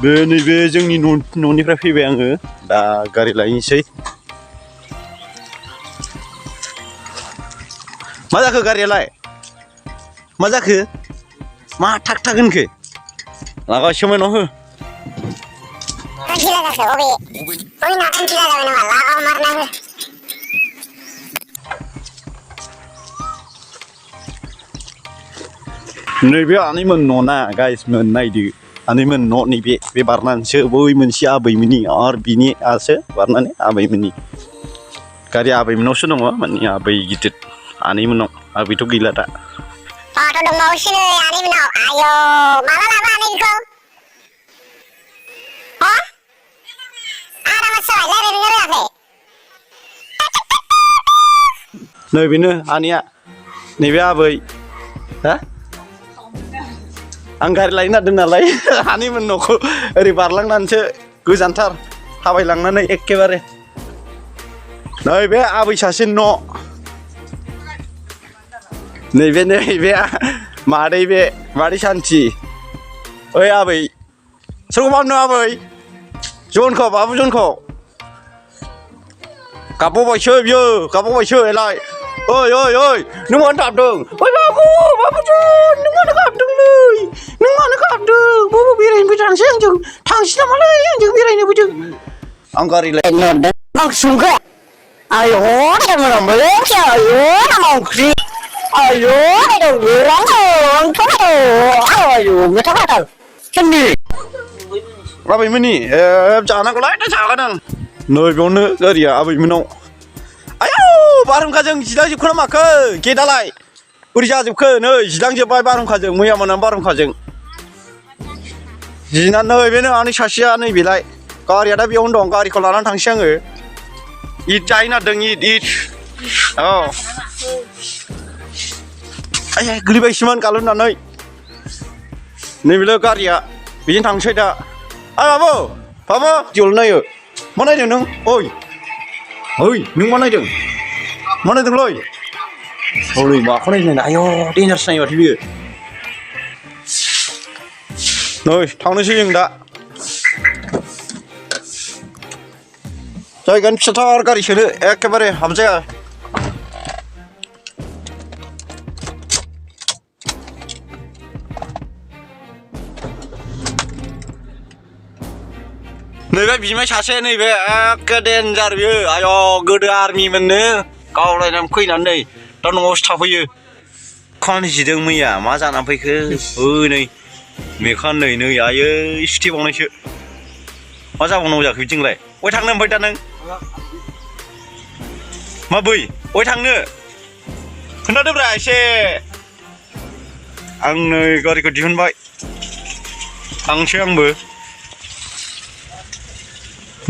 नैबे जोंनि न'निफ्राय फैबाय आङो दा गारि लायनोसै मा जाखो गारियालाय मा जाखो मा थाक थाक होनखो लागासेयाव मायनाव हो नैबे आनैमोन न'ना गाइसमोन नायदो आनैमोन न' नैबे बारनानैसो बै मोनसे आबैमोननि आरो बिनि आसो बारनानै आबैमोननि गारि आबैमोननावसो दङ माने आबै गिदिर आनैमोननाव आबैथ' गैला दा थ' दंबावोसो आनैमोननाव आयौ माला लाबो आनैखौ हा आराम जाबाय रायज्लायनो रोङाखै नैबेनो आनैया नैबे आबै हा आं गारि लायनो नागिरदों नालाय आनैमोन न'खौ ओरै बारलांनानैसो गोजानथार थाबायलांनानै एखेबारे नैबे आबै सासे न' नैबे मादै सान्थि ओइ आबै सोरखौ मावनो आबै जनखौ बाबु जनखौ गाबबावबायसो बियो गाबबावबायसो एलाय ओइ नों मानो गाबदों ओइ बाबु जन नों मानो गाबदोंलै नों मानो गाबदों बबाव बेरायनो फैथारनोसै आंजों थांसै नामालै आंजों बेरायनो फैदों आं गारि लायनो नागिरदों आं संखो आयौ मोनामोनलै आयौ नामा ओंख्रि आयौ आयौ मेथाइ खादों सोरनि आबैमोननि जानांगौलाय दा जागोन आं नैबेयावनो गारिया आबैमोननाव आयौ बारहुंखाजों जिलांजोबखो ना माखो गेटआलाय बोरै जाजोबखो नै जिलांजोब्बाय बारहुंखाजों मैया मोनानो बारहुंखाजों जिनानै नैबेनो आनै सासेया नैबेलाय गारिया दा बेयावनो दं गारिखौ लानानै थांसै आङो इद जाहैनो नागिरदों इद औ आय गोलैबायसोमोन गालुननानै नैबेल' गारिया बेजों थांसै दा बाबु दिवल नायो मा नायदों नों ओइ नों मा नायदोंलै हलै माखौ नायदों आयौ देन्जारसो नायो माथो बियो नै थांनोसै जों दा जायगानि फिसाथार गारि सोनो एखेबारे हाबजाया नैबे बिमाय सासे नैबे एखे देन्जार बियो आय' गोदो आर्मिमोननो गावलायनानै फैनानै दा न'आवसो थाफैयो खानि जिदों मैया मा जानानै फैखो नै मेखान नै आयै सुथेबावनायसो मा जाबावनांगौ जाखो बिदिंलाय बय थांनो ओमफ्राय दा नों मा बै बय थांनो खोन्थादोब्रा एसे आं नै गारिखौ दिहुनबाय थांसै आंबो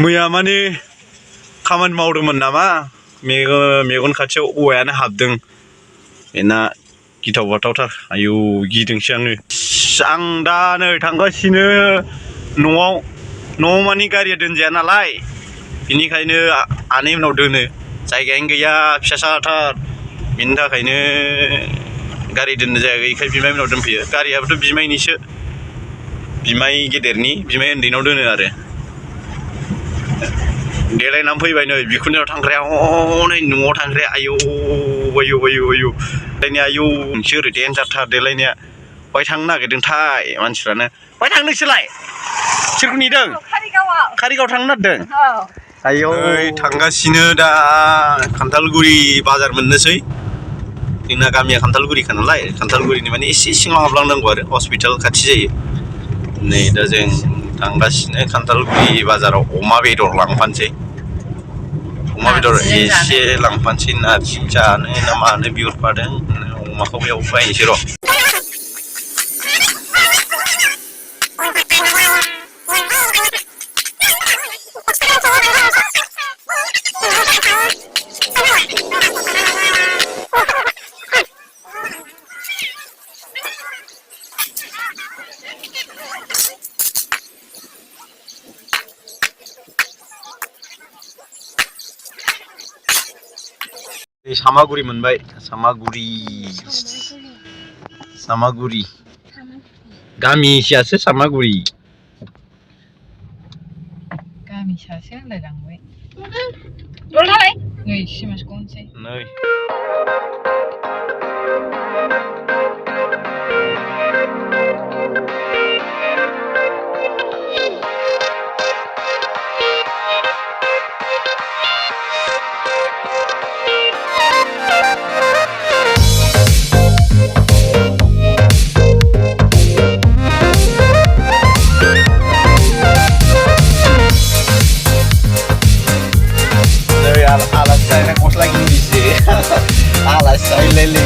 मैया माने खामानि मावदोंमोन नामा मेगन खाथियाव औवायानो हाबदों बेना गिथाव बाथावथार आयौ गिदोंसो आङो आं दा नै थांगासिनो न'आव माने गारिया दोनजाया नालाय बेनिखायनो आनैमोननाव दोनो जायगायानो गैया फिसाथार बेनि थाखायनो गारि दोननो जायगा गैयिखाय बिमाय मोननाव दोनफैयो गारियाबोथ' बिमायनिसो बिमाय गेदेरनि बिमाय उन्दैनाव दोनो आरो देलायनानै फैबाय नै बिखुनजोनाव थांग्राया हनै न'आव थांग्राया आयौ देलायनाया आयौ नोंसोर ओरै देन्जारथार देलायनाया बहाय थांनो नागिरदोंथाय मानसिफ्रानो बहाय थांनो नोंसोरलाय सोरखौ नेदों कारिगाव थांनो नागिरदों आयौ थांगासिनो दा खान्थालगुरि बाजार मोननोसै जोंना गामिया खान्थालगुरिखा नालाय खान्थालगुरिनि माने एसे सिङाव हाबलांनांगौ आरो हस्पिटाल खाथि जायो नै दा जों थांगासिनो खान्थालगुरि बाजाराव अमा बेदर लांफानोसै अमा बेदर एसे लांफानोसै नारजि जानो ना मानो बिहरफादों अमाखौ बेयाव बायनोसै र' सामागुरि मोनबाय सामागुरि गामिसेयासो सामागुरि सासे होनलायलांबाय दलथालाय नै सिमासखौ होनसै नै Alasay lele,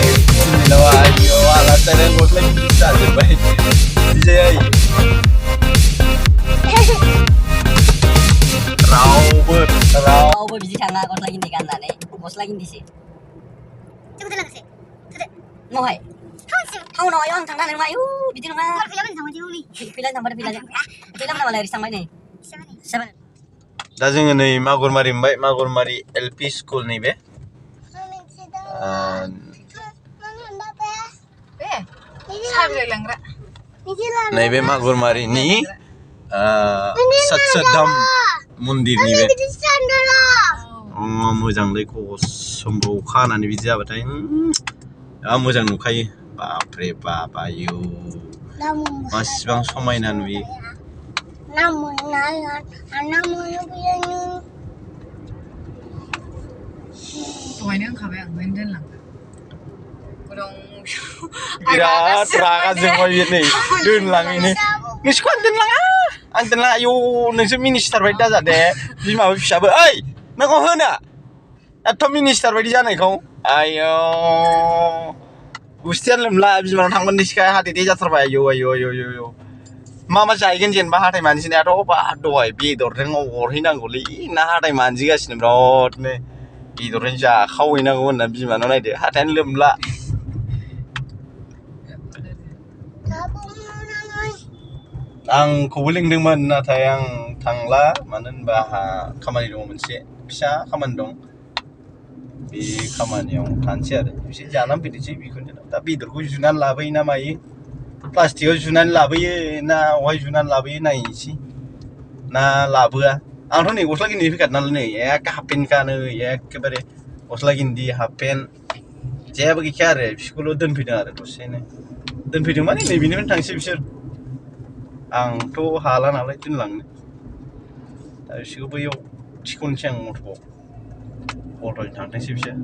nawa ayo alasay na gosla kita jebay. Dijay. Rau bizi थाङा गस्ला गिन्दी गाननानै गस्ला गिन्दिसो जों दोलांसै महाय टाउनाव आयौ आं थांनानै नङा आयौ बिदि नङा फैलाबो थांबाय जों फैला थांबाय फैला मालाय ओरै थांबाय नै 7 दा जोङो नै मागुरमारि मोनबाय मागुरमारि एलपि स्कुल नैबे नैबे मागुरमारिनि सतसदाम मन्दिरनि बे मोजांलै खसमबो अखा हानानै बिदि जाबाथाय मोजां नुखायो बापरे बाप आयौ मासिबां समायना नुयो दहायनो होनखाबाय आं बेनो दोनलांदो बिराद रागा जोंबाय बे नै दोनलाङैनो नोंसोरखौ आं दोनलाङा आयौ नोंसोर मिनिस्टार बायदि दाजादे बिमाबो फिसाबो ओइ नोंखौ होना एथ' मिनिस्टार बायदि जानायखौ आयौ गुस्थियानो लोमला बिमानाव थांगोन नोंसिखाय हाथाय जाथारबाय आयौ आयौ आयौ आयौ मा जाहैगोन जेनेबा हाथाय मानजिनायाथ' बा दहाय बेदरजों अरहैनांगौलै ना हाथाय मानजिगासिनो बिरादनो बेदरजों जाखावहैनांगौ होनना बिमानाव नायदो हाथायानो लोमला आंखौबो लिंदोंमोन नाथाय आं थांला मानो होनबा आंहा खामानि दङ मोनसे फिसा खामानि दं बे खामानियाव थानोसै आरो एसे जानानै फैनोसै बेखौनो दा बेदरखौ जुनानै लाबोयो ना मायो प्लास्टिकआव जुनानै लाबोयो ना अहाय जुनानै लाबोयो नायनोसै ना लाबोआ आंथ' नै गस्ला गिन्दी फैखादों नालाय नै एखे हाफ पेन्टखा नै एखेबारे गस्ला गिन्दी हाफ पेन्ट जेबो गैखाया आरो बिसोरखौल' दोनफैदों आरो दसेनो दोनफैदों माने नै बेनिफ्रायनो थांसै बिसोर आंथ' हाला नालाय दोनलांनो दा बिसोरखौ बैयाव थिखोनोसै आं अट'जों थांथोंसै बिसोर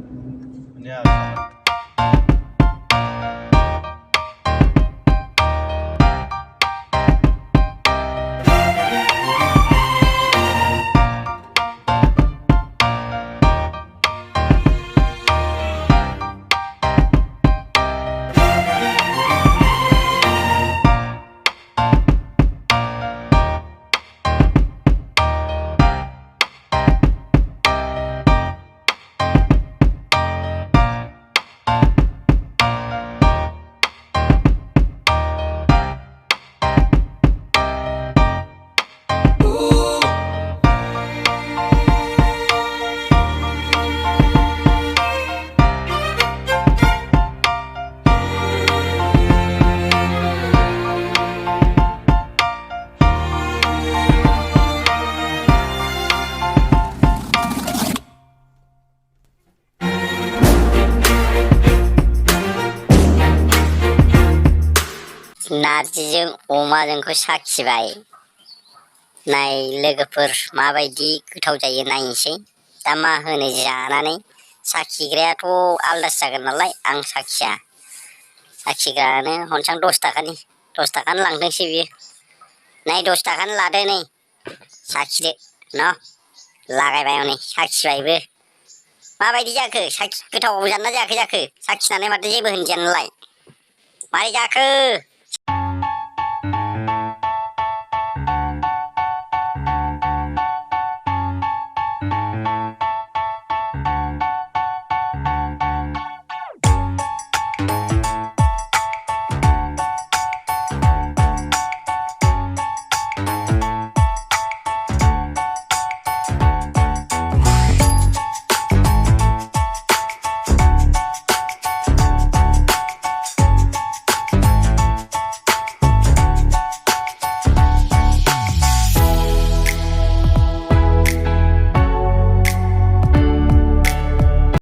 नारजिजों अमाजोंखौ साखिबाय नाय लोगोफोर माबायदि गोथाव जायो नायनोसै दा मा होनो जानानै साखिग्रायाथ' आलदासो जागोन नालाय आं साखिग्रानो हनसां 10 थाखानि लांथोंसै बियो नाय 10 थाखानि लादो नै साखिदो न' लागायबाय हनै साखिबायबो माबायदि जाखो गोथाव जादोंना जायाखै साखिनानै माथो जेबो होनजाया नालाय मारै जाखो